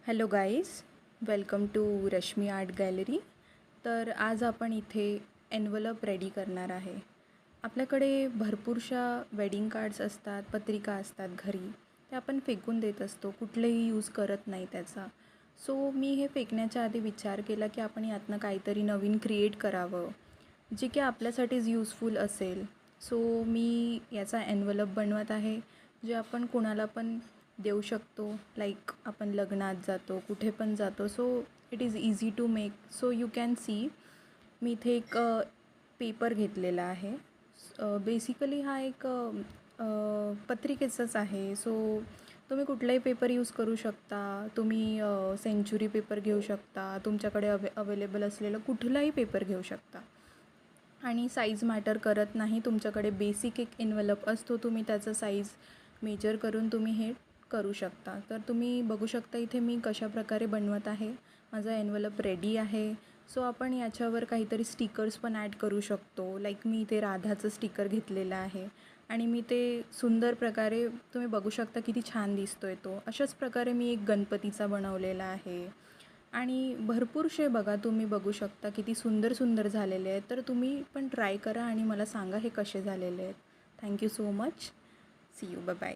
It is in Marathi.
Hello guys, welcome to Rashmi art gallery. तर आज आपण इथे एन्व्हलप रेडी करणार आहे. आपल्याकडे भरपूरशा वेडिंग कार्ड्स असतात, पत्रिका असतात घरी. ते आपण फेकून देत असतो, कुठलेही यूज करत नाही त्याचा. सो मी हे फेकण्याच्या आधी विचार केला की आपण यातनं काहीतरी नवीन क्रिएट करावं, जे की आपल्यासाठीच यूजफुल असेल. सो मी याचा एन्व्हलप बनवत आहे, जे आपण कुणाला पण देऊ शकतो. लाईक आपण लग्नात जातो, कुठे पण जातो, so it is easy to make. So you can see, मी इथे एक पेपर घेतलेला आहे. बेसिकली हा एक पत्रिकेचाच आहे. सो तुम्ही कुठलाही पेपर यूज करू शकता. तुम्ही सेंचुरी पेपर घेऊ शकता, तुमच्याकडे अवेलेबल असलेलं कुठलाही पेपर घेऊ शकता. आणि साईज मॅटर करत नाही. तुमच्याकडे बेसिक एक एन्व्हलप असतो, तुम्ही त्याचं साईज मेजर करून तुम्ही हे करू शकता. तर तुम्ही बघू शकता इथे मी कशा प्रकारे बनवत आहे. माझा एन्व्हलप रेडी आहे. सो आपण याच्यावर काहीतरी स्टिकर्स पण ॲड करू शकतो. लाईक मी इथे राधाचं स्टिकर घेतलेलं आहे आणि मी ते सुंदर प्रकारे तुम्ही बघू शकता किती छान दिसतो आहे तो. अशाच प्रकारे मी एक गणपतीचा बनवलेला आहे आणि भरपूरसे बघा, तुम्ही बघू शकता किती सुंदर सुंदर झालेले आहेत. तर तुम्ही पण ट्राय करा आणि मला सांगा हे कसे झालेले आहेत. Thank you so much. See you. Bye bye.